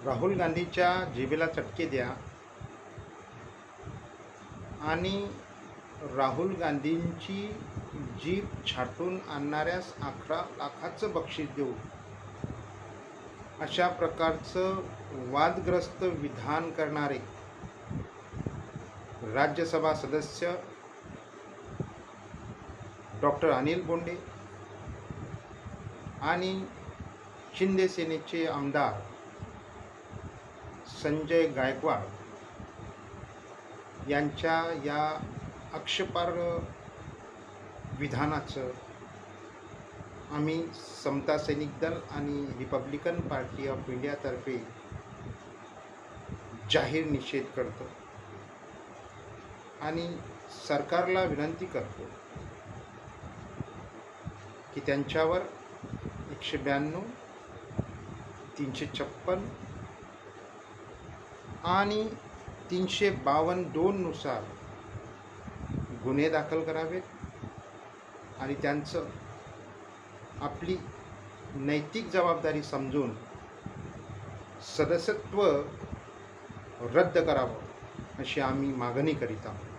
राहुल गांधीच्या जिभेला चटके द्या आणि राहुल गांधींची जीभ छाटून आणणाऱ्यास 11 लाखाचं बक्षीस देऊ, अशा प्रकारचं वादग्रस्त विधान करणारे राज्यसभा सदस्य डॉक्टर अनिल बोंडे आणि शिंदे सेनेचे आमदार संजय गायकवाड यांच्या या आक्षेपार्ह विधानाचं आम्ही समता सैनिक दल आणि रिपब्लिकन पार्टी ऑफ इंडियातर्फे जाहीर निषेध करतो आणि सरकारला विनंती करतो की त्यांच्यावर 192, 356 आणि 352 नुसार गुन्हे दाखल करावेत आणि त्यांचं आपली नैतिक जबाबदारी समजून सदस्यत्व रद्द करावं अशी आम्ही मागणी करीत आहोत.